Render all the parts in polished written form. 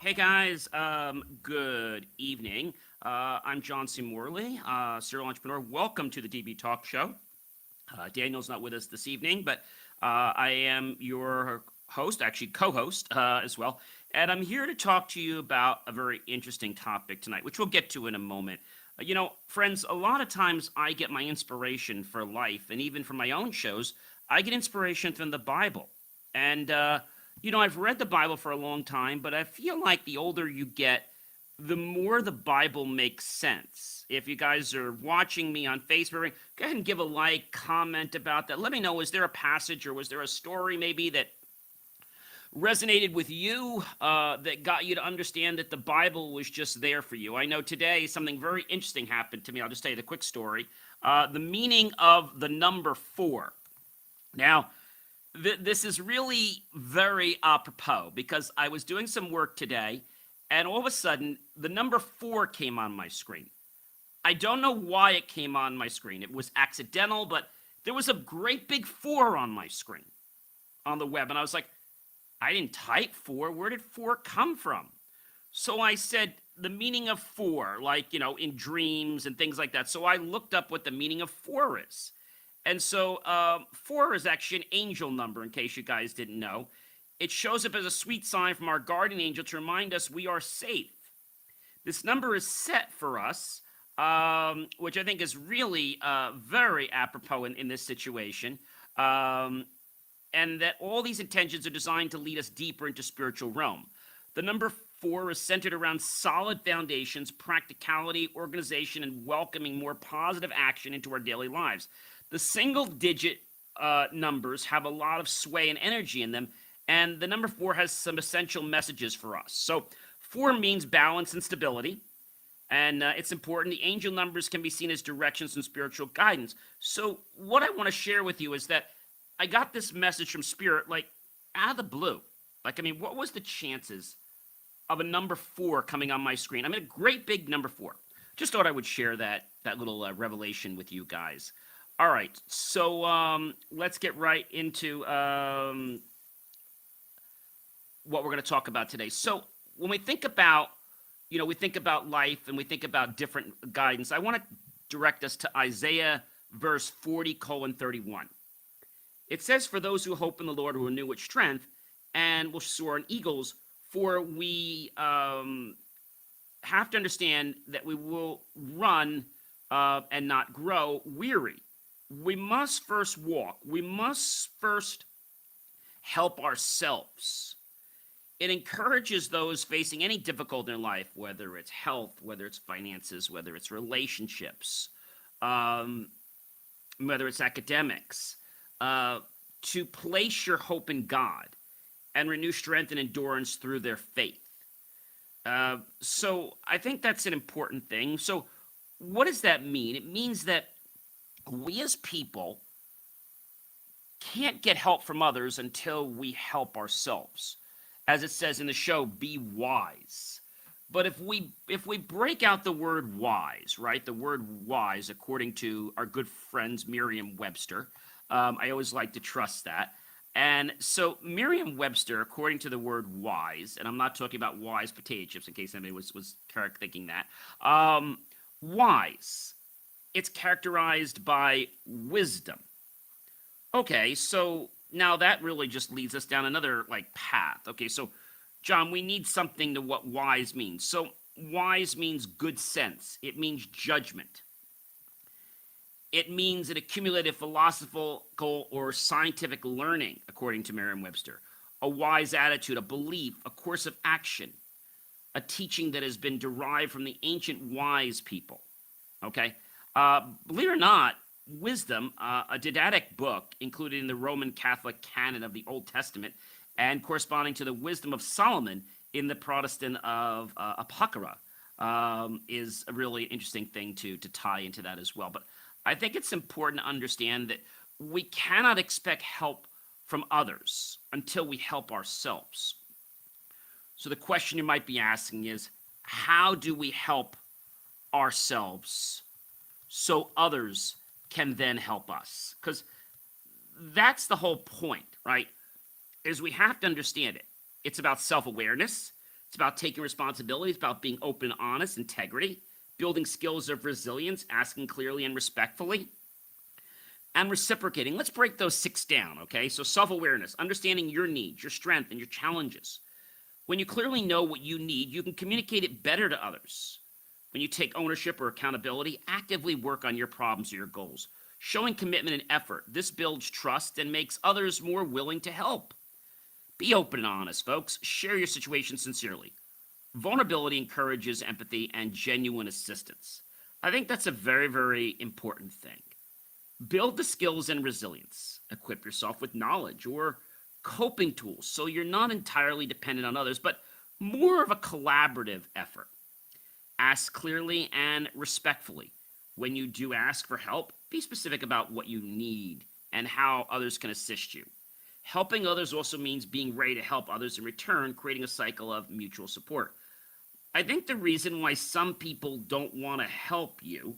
Hey guys, good evening. I'm John C. Morley, serial entrepreneur. Welcome to the DB Talk Show. Daniel's not with us this evening, but I am your host, actually co-host as well, and I'm here to talk to you about a very interesting topic tonight, which we'll get to in a moment. Friends, a lot of times I get my inspiration for life, and even from my own shows, I get inspiration from the Bible. And I've read the Bible for a long time, but I feel like the older you get, the more the Bible makes sense. If you guys are watching me on Facebook, go ahead and give a like, comment about that. Let me know, was there a passage or was there a story maybe that resonated with you that got you to understand that the Bible was just there for you? I know today something very interesting happened to me. I'll just tell you the quick story. The meaning of the number four. Now, this is really very apropos because I was doing some work today and all of a sudden the number four came on my screen. I don't know why it came on my screen. It was accidental, but there was a great big four on my screen on the web. And I was like, I didn't type four. Where did four come from? So I said the meaning of four, like, in dreams and things like that. So I looked up what the meaning of four is. And so four is actually an angel number, in case you guys didn't know. It shows up as a sweet sign from our guardian angel to remind us we are safe. This number is set for us, which I think is really very apropos in this situation. And that all these intentions are designed to lead us deeper into spiritual realm. The number four is centered around solid foundations, practicality, organization, and welcoming more positive action into our daily lives. The single-digit numbers have a lot of sway and energy in them, and the number four has some essential messages for us. So four means balance and stability, and it's important. The angel numbers can be seen as directions and spiritual guidance. So what I want to share with you is that I got this message from Spirit, like, out of the blue. What was the chances of a number four coming on my screen? A great big number four. Just thought I would share that little revelation with you guys. All right, so let's get right into what we're going to talk about today. So when we think about, we think about life and we think about different guidance, I want to direct us to Isaiah verse 40:31. It says, for those who hope in the Lord will renew its strength and will soar on eagles, for we have to understand that we will run and not grow weary. We must first walk. We must first help ourselves. It encourages those facing any difficulty in life, whether it's health, whether it's finances, whether it's relationships, whether it's academics, to place your hope in God and renew strength and endurance through their faith. So I think that's an important thing. So what does that mean? It means that we as people can't get help from others until we help ourselves. As it says in the show, be wise. But if we break out the word wise, right? The word wise, according to our good friends Merriam-Webster, I always like to trust that. And so Merriam-Webster, according to the word wise, and I'm not talking about wise potato chips in case anybody was correct thinking that, wise, it's characterized by wisdom. Okay, so now that really just leads us down another path. Okay, so John, we need something to what wise means. So wise means good sense. It means judgment. It means an accumulative philosophical or scientific learning, according to Merriam-Webster. A wise attitude, a belief, a course of action, a teaching that has been derived from the ancient wise people. Okay? Believe it or not, wisdom, a didactic book included in the Roman Catholic canon of the Old Testament and corresponding to the wisdom of Solomon in the Protestant of Apocrypha, is a really interesting thing to tie into that as well. But I think it's important to understand that we cannot expect help from others until we help ourselves. So the question you might be asking is, how do we help ourselves so others can then help us? Because that's the whole point, right? Is we have to understand it. It's about self-awareness, It's about taking responsibility. It's about being open and honest, integrity, building skills of resilience, asking clearly and respectfully, and reciprocating. Let's break those 6 down, okay? So self-awareness, understanding your needs, your strength, and your challenges. When you clearly know what you need, you can communicate it better to others. When you take ownership or accountability, actively work on your problems or your goals. Showing commitment and effort, this builds trust and makes others more willing to help. Be open and honest, folks. Share your situation sincerely. Vulnerability encourages empathy and genuine assistance. I think that's a very, very important thing. Build the skills and resilience. Equip yourself with knowledge or coping tools so you're not entirely dependent on others, but more of a collaborative effort. Ask clearly and respectfully. When you do ask for help, be specific about what you need and how others can assist you. Helping others also means being ready to help others in return, creating a cycle of mutual support. I think the reason why some people don't want to help you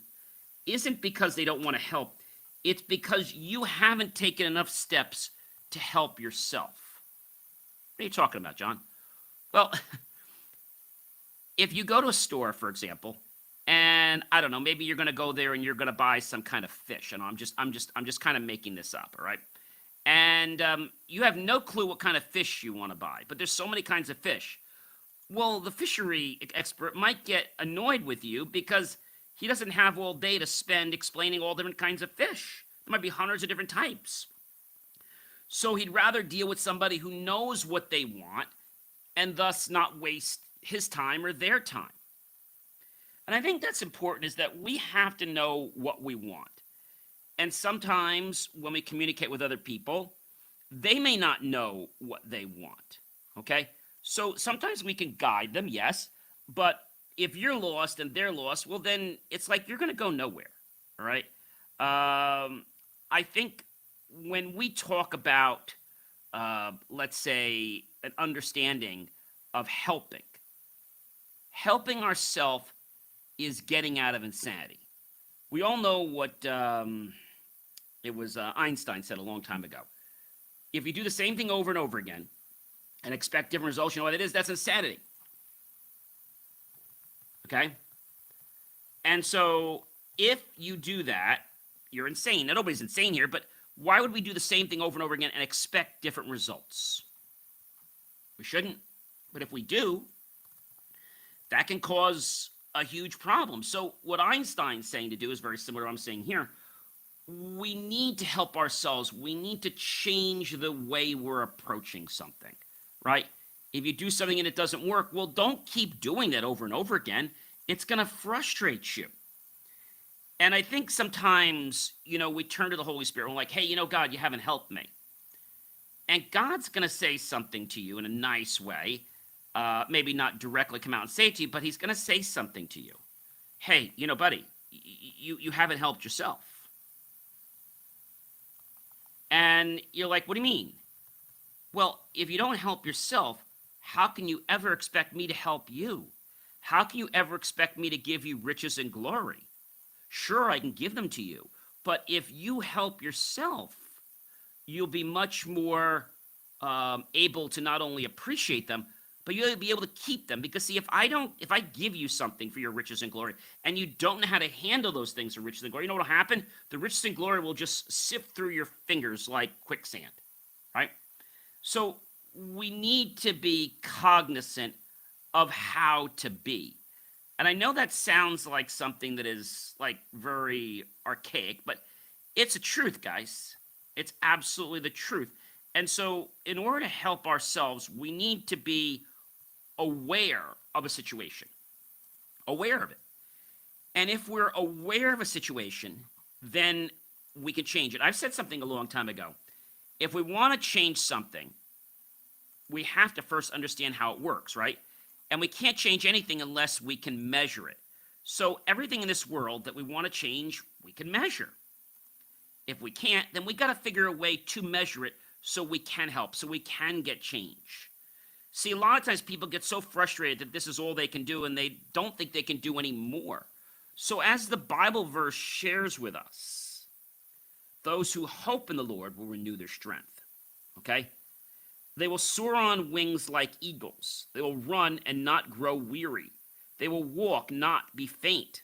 isn't because they don't want to help. It's because you haven't taken enough steps to help yourself. What are you talking about, John? Well, if you go to a store, for example, and I don't know, maybe you're going to go there and you're going to buy some kind of fish. And I'm just kind of making this up, all right? And you have no clue what kind of fish you want to buy, but there's so many kinds of fish. Well, the fishery expert might get annoyed with you because he doesn't have all day to spend explaining all different kinds of fish. There might be hundreds of different types. So he'd rather deal with somebody who knows what they want and thus not waste his time or their time. And I think that's important, is that we have to know what we want. And sometimes when we communicate with other people, they may not know what they want, okay? So sometimes we can guide them, yes, but if you're lost and they're lost, well, then it's like you're going to go nowhere, all right? I think when we talk about, let's say, an understanding of helping ourselves is getting out of insanity. We all know what it was Einstein said a long time ago. If you do the same thing over and over again and expect different results, you know what it is? That's insanity. Okay? And so if you do that, you're insane. Now, nobody's insane here, but why would we do the same thing over and over again and expect different results? We shouldn't. But if we do, that can cause a huge problem. So what Einstein's saying to do is very similar to what I'm saying here. We need to help ourselves. We need to change the way we're approaching something, right? If you do something and it doesn't work, well, don't keep doing that over and over again. It's going to frustrate you. And I think sometimes, we turn to the Holy Spirit and we're like, hey, God, you haven't helped me. And God's going to say something to you in a nice way. Maybe not directly come out and say it to you, but he's going to say something to you. Hey, buddy, you haven't helped yourself. And you're like, what do you mean? Well, if you don't help yourself, how can you ever expect me to help you? How can you ever expect me to give you riches and glory? Sure, I can give them to you, but if you help yourself, you'll be much more able to not only appreciate them, but you'll be able to keep them. Because see, if I give you something for your riches and glory, and you don't know how to handle those things for riches and glory, you know what'll happen? The riches and glory will just sift through your fingers like quicksand, right? So we need to be cognizant of how to be. And I know that sounds like something that is like very archaic, but it's a truth, guys. It's absolutely the truth. And so in order to help ourselves, we need to be aware of a situation, aware of it. And if we're aware of a situation, then we can change it. I've said something a long time ago. If we want to change something, we have to first understand how it works, right? And we can't change anything unless we can measure it. So everything in this world that we want to change, we can measure. If we can't, then we got to figure a way to measure it so we can help, so we can get change. See, a lot of times people get so frustrated that this is all they can do and they don't think they can do any more. So as the Bible verse shares with us, those who hope in the Lord will renew their strength, okay? They will soar on wings like eagles. They will run and not grow weary. They will walk, not be faint.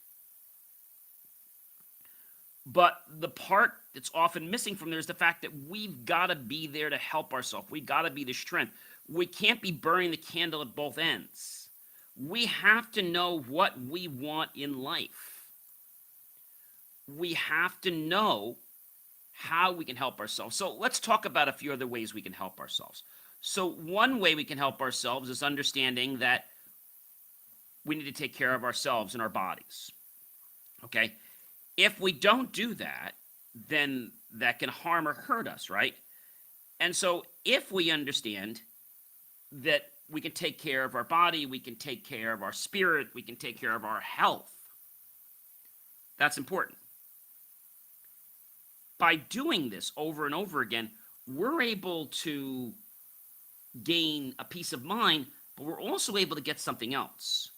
But the part that's often missing from there is the fact that we've got to be there to help ourselves. We've got to be the strength. We can't be burning the candle at both ends. We have to know what we want in life. We have to know how we can help ourselves. So let's talk about a few other ways we can help ourselves. So one way we can help ourselves is understanding that we need to take care of ourselves and our bodies. Okay? If we don't do that, then that can harm or hurt us, right? And so if we understand that we can take care of our body, we can take care of our spirit, we can take care of our health, that's important. By doing this over and over again, we're able to gain a peace of mind, but we're also able to get something else.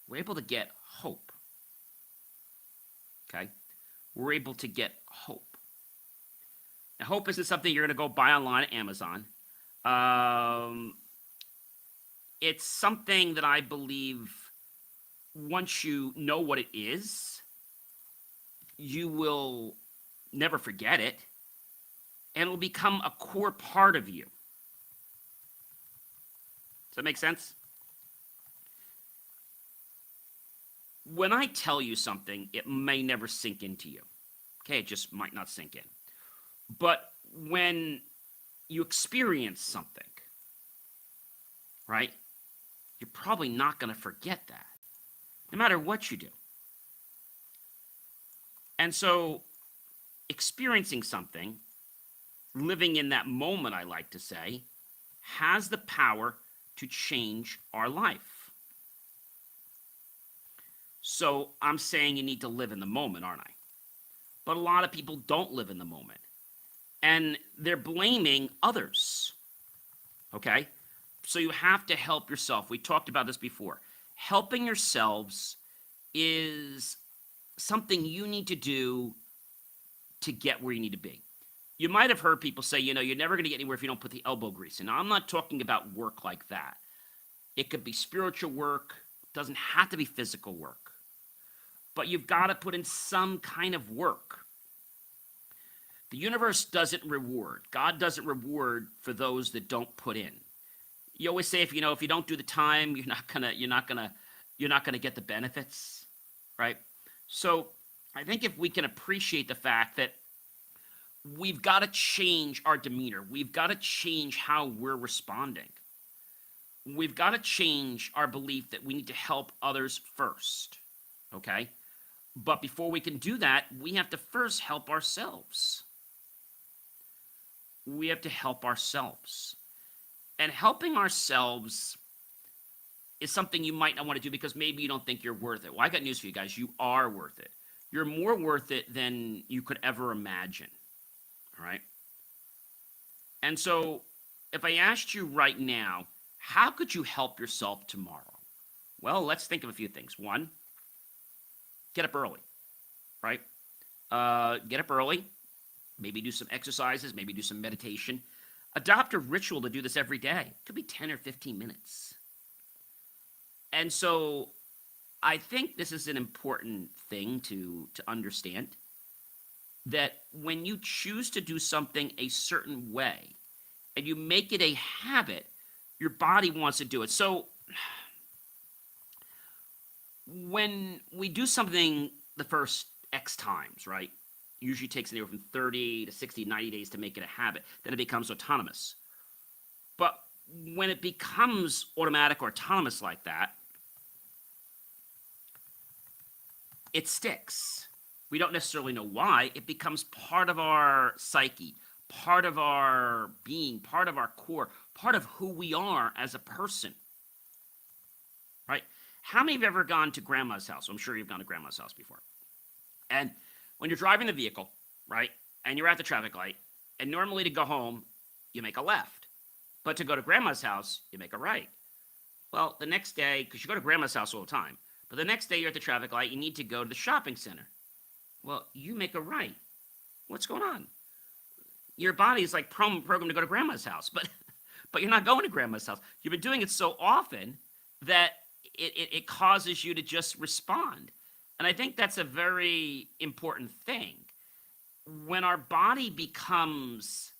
We're able to get hope. Okay? We're able to get hope. Now, hope isn't something you're going to go buy online at Amazon. It's something that I believe once you know what it is, you will never forget it, and it will become a core part of you. Does that make sense? When I tell you something, it may never sink into you. Okay, it just might not sink in. But when you experience something, right, you're probably not going to forget that, no matter what you do. And so, experiencing something, living in that moment, I like to say, has the power to change our life. So I'm saying you need to live in the moment, aren't I? But a lot of people don't live in the moment. And they're blaming others. Okay? So you have to help yourself. We talked about this before. Helping yourselves is something you need to do to get where you need to be. You might have heard people say, you're never going to get anywhere if you don't put the elbow grease in. Now, I'm not talking about work like that. It could be spiritual work. It doesn't have to be physical work. But you've got to put in some kind of work. The universe doesn't reward. God doesn't reward for those that don't put in. You always say if you don't do the time, you're not gonna get the benefits, right? So I think if we can appreciate the fact that we've got to change our demeanor, we've got to change how we're responding. We've got to change our belief that we need to help others first, okay? But before we can do that, we have to first help ourselves. We have to help ourselves. And helping ourselves is something you might not want to do because maybe you don't think you're worth it. Well, I got news for you guys. You are worth it. You're more worth it than you could ever imagine, all right? And so if I asked you right now, how could you help yourself tomorrow? Well, let's think of a few things. One, get up early, right? Get up early, maybe do some exercises, maybe do some meditation. Adopt a ritual to do this every day. It could be 10 or 15 minutes. And so I think this is an important thing to understand, that when you choose to do something a certain way and you make it a habit, your body wants to do it. So when we do something the first X times, right? Usually takes anywhere from 30 to 60, 90 days to make it a habit. Then it becomes autonomous. But when it becomes automatic or autonomous like that, it sticks. We don't necessarily know why. It becomes part of our psyche, part of our being, part of our core, part of who we are as a person. Right? How many of you have ever gone to grandma's house? I'm sure you've gone to grandma's house before. And when you're driving the vehicle, right, and you're at the traffic light, and normally to go home, you make a left. But to go to grandma's house, you make a right. Well, the next day, because you go to grandma's house all the time, but the next day you're at the traffic light, you need to go to the shopping center. Well, you make a right. What's going on? Your body is like programmed to go to grandma's house, but but you're not going to grandma's house. You've been doing it so often that it causes you to just respond. And I think that's a very important thing. When our body becomes,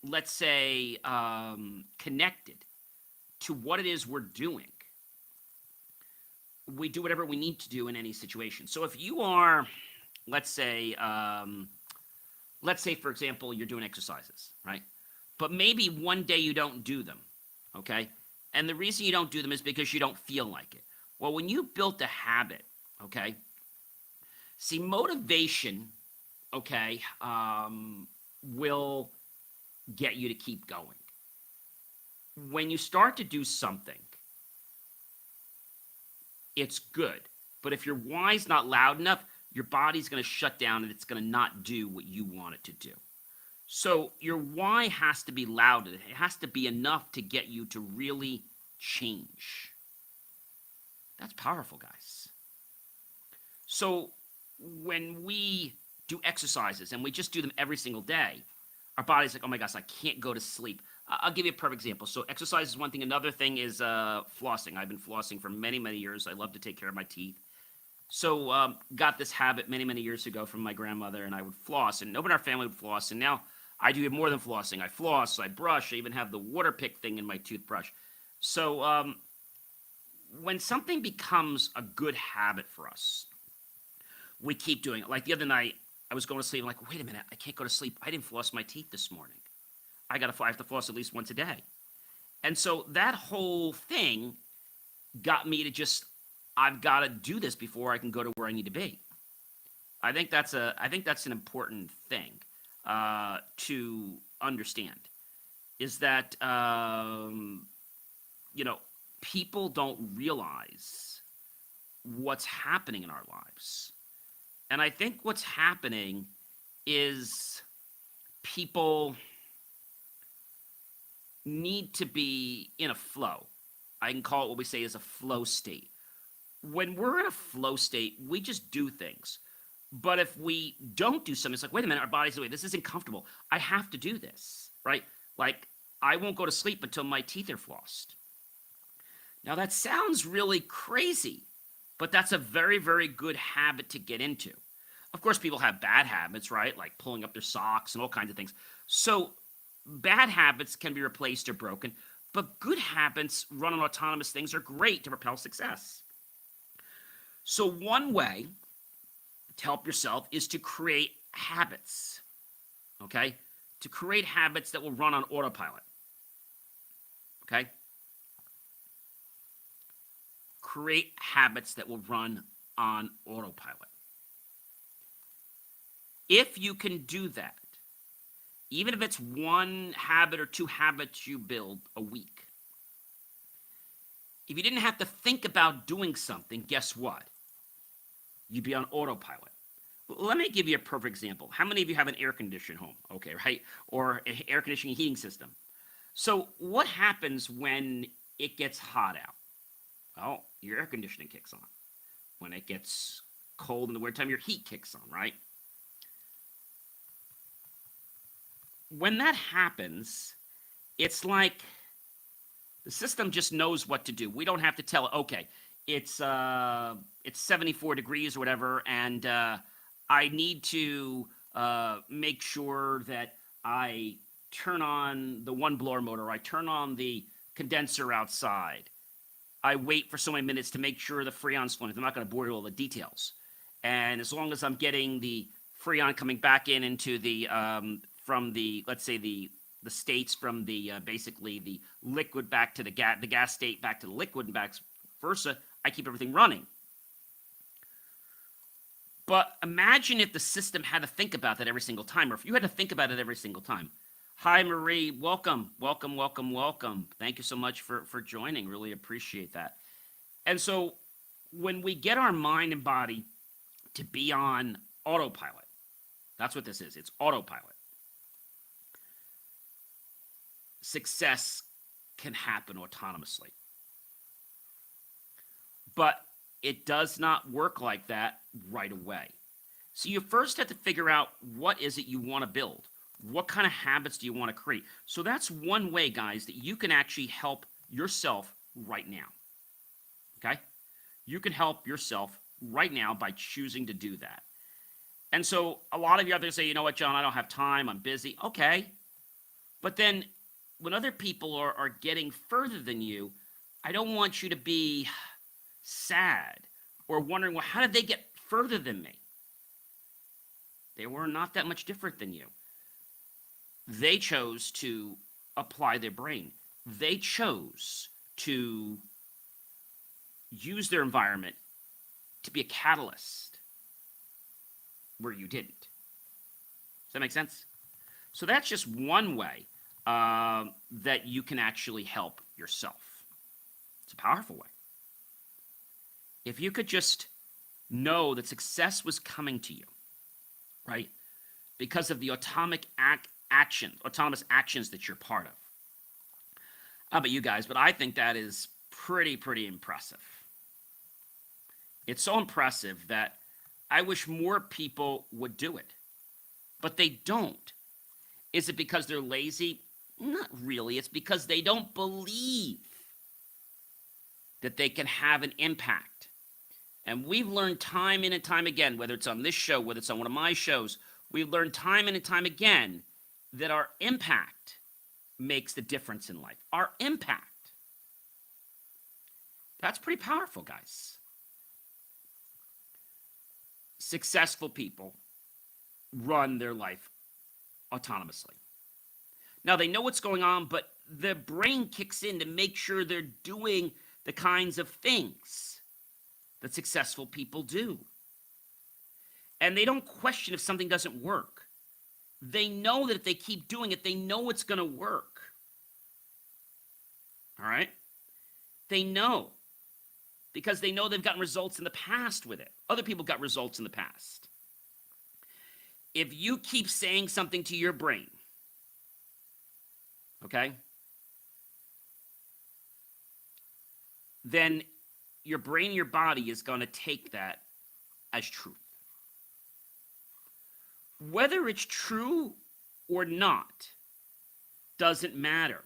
let's say, connected to what it is we're doing, we do whatever we need to do in any situation. So if you are, let's say, for example, you're doing exercises, right? But maybe one day you don't do them, okay? And the reason you don't do them is because you don't feel like it. Well, when you built a habit, okay, see, motivation, okay, will get you to keep going. When you start to do something, it's good. But if your why's not loud enough, your body's going to shut down and it's going to not do what you want it to do. So your why has to be loud. It has to be enough to get you to really change. That's powerful, guys. So when we do exercises and we just do them every single day, our body's like, oh my gosh, I can't go to sleep. I'll give you a perfect example. So exercise is one thing. Another thing is flossing. I've been flossing for many, many years. I love to take care of my teeth. So got this habit many, many years ago from my grandmother, and I would floss, and nobody in our family would floss. And now I do more than flossing. I floss, I brush, I even have the water pick thing in my toothbrush. So when something becomes a good habit for us, we keep doing it. Like the other night, I was going to sleep. I'm like, wait a minute, I can't go to sleep. I didn't floss my teeth this morning. I have to floss at least once a day. And so that whole thing got me to just, I've got to do this before I can go to where I need to be. I think that's an important thing to understand. Is that people don't realize what's happening in our lives, and I think what's happening is people need to be in a flow. I can call it what we say is a flow state. When we're in a flow state, we just do things. But if we don't do something, it's like, wait a minute, our body's away. This isn't comfortable. I have to do this, right? Like, I won't go to sleep until my teeth are flossed. Now, that sounds really crazy, but that's a very, very good habit to get into. Of course, people have bad habits, right? Like pulling up their socks and all kinds of things. So bad habits can be replaced or broken, but good habits run on autonomous things are great to propel success. So one way to help yourself is to create habits, okay? To create habits that will run on autopilot, okay? Create habits that will run on autopilot. If you can do that, even if it's one habit or two habits you build a week, if you didn't have to think about doing something, guess what? You'd be on autopilot. Let me give you a perfect example. How many of you have an air-conditioned home? Okay, right? Or an air conditioning heating system. So what happens when it gets hot out? Well, your air conditioning kicks on. When it gets cold in the wintertime, your heat kicks on, right? When that happens, it's like the system just knows what to do. We don't have to tell it, okay, it's 74 degrees or whatever, and I need to make sure that I turn on the one blower motor, I turn on the condenser outside. I wait for so many minutes to make sure the Freon's flowing. I'm not going to bore you with all the details. And as long as I'm getting the Freon coming back into the from the, let's say the states from the basically the liquid back to the gas state back to the liquid and back versa, I keep everything running. But imagine if the system had to think about that every single time, or if you had to think about it every single time. Hi, Marie. Welcome, welcome, welcome, welcome. Thank you so much for joining. Really appreciate that. And so when we get our mind and body to be on autopilot, that's what this is. It's autopilot. Success can happen autonomously. But it does not work like that right away. So you first have to figure out what is it you want to build. What kind of habits do you want to create? So that's one way, guys, that you can actually help yourself right now. Okay? You can help yourself right now by choosing to do that. And so a lot of you out there say, you know what, John, I don't have time. I'm busy. Okay. But then when other people are getting further than you, I don't want you to be sad or wondering, well, how did they get further than me? They were not that much different than you. They chose to apply their brain. They chose to use their environment to be a catalyst where you didn't. Does that make sense? So that's just one way that you can actually help yourself. It's a powerful way. If you could just know that success was coming to you, right? Because of the autonomous actions that you're part of. How about you guys? But I think that is pretty impressive. It's so impressive that I wish more people would do it, but they don't. Is it because they're lazy? Not really. It's because they don't believe that they can have an impact. And we've learned time in and time again, whether it's on this show, whether it's on one of my shows, we've learned time and time again that our impact makes the difference in life. Our impact. That's pretty powerful, guys. Successful people run their life autonomously. Now, they know what's going on, but their brain kicks in to make sure they're doing the kinds of things that successful people do. And they don't question if something doesn't work. They know that if they keep doing it, they know it's going to work. All right? They know. Because they know they've gotten results in the past with it. Other people got results in the past. If you keep saying something to your brain, okay, then your brain and your body is going to take that as truth. Whether it's true or not doesn't matter.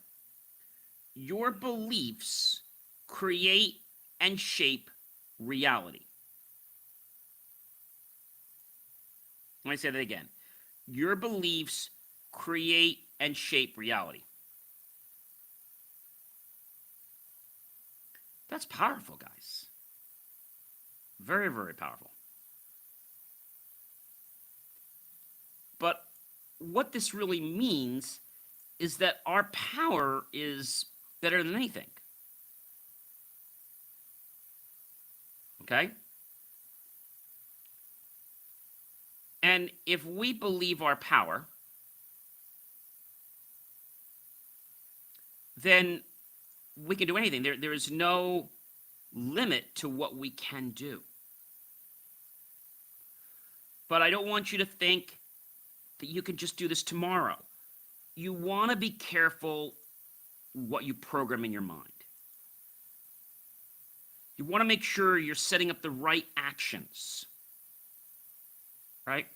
Your beliefs create and shape reality. Let me say that again. Your beliefs create and shape reality. That's powerful, guys. Very powerful. But what this really means is that our power is better than anything. Okay? And if we believe our power, then we can do anything. There is no limit to what we can do. But I don't want you to think that you can just do this tomorrow. You want to be careful what you program in your mind. You want to make sure you're setting up the right actions. Right?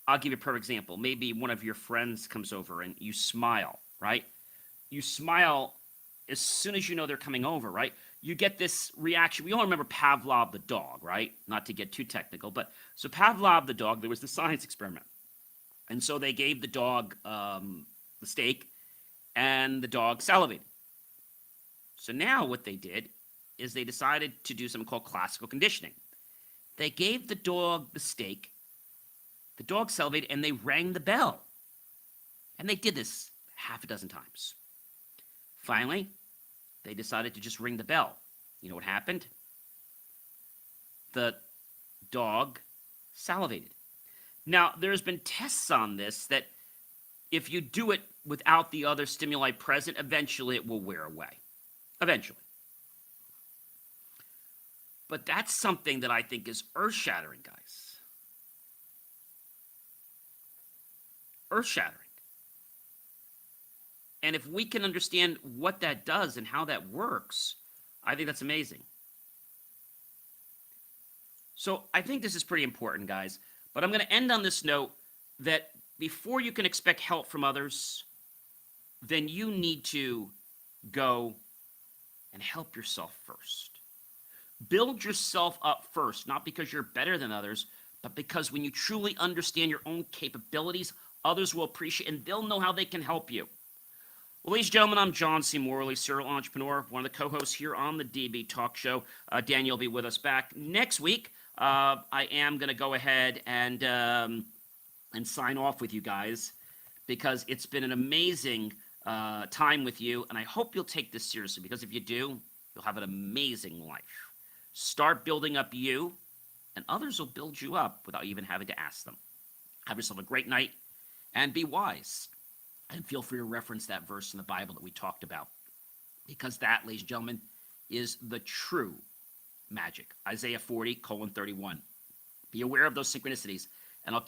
I'll give you a perfect example. Maybe one of your friends comes over and you smile, right? You smile as soon as you know they're coming over, right? You get this reaction. We all remember Pavlov the dog, right? Not to get too technical, but so Pavlov the dog, there was the science experiment. And so they gave the dog the steak, and the dog salivated. So now what they did is they decided to do something called classical conditioning. They gave the dog the steak, the dog salivated, and they rang the bell. And they did this half a dozen times. Finally, they decided to just ring the bell. You know what happened? The dog salivated. Now, there's been tests on this that if you do it without the other stimuli present, eventually it will wear away. Eventually. But that's something that I think is earth-shattering, guys. Earth-shattering. And if we can understand what that does and how that works, I think that's amazing. So I think this is pretty important, guys. But I'm going to end on this note that before you can expect help from others, then you need to go and help yourself first. Build yourself up first, not because you're better than others, but because when you truly understand your own capabilities, others will appreciate and they'll know how they can help you. Well, ladies and gentlemen, I'm John C. Morley, serial entrepreneur, one of the co-hosts here on the DB Talk Show. Daniel will be with us back next week. I am going to go ahead and sign off with you guys because it's been an amazing time with you, and I hope you'll take this seriously because if you do, you'll have an amazing life. Start building up you, and others will build you up without even having to ask them. Have yourself a great night, and be wise. And feel free to reference that verse in the Bible that we talked about, because that, ladies and gentlemen, is the true magic. Isaiah 40:31. Be aware of those synchronicities.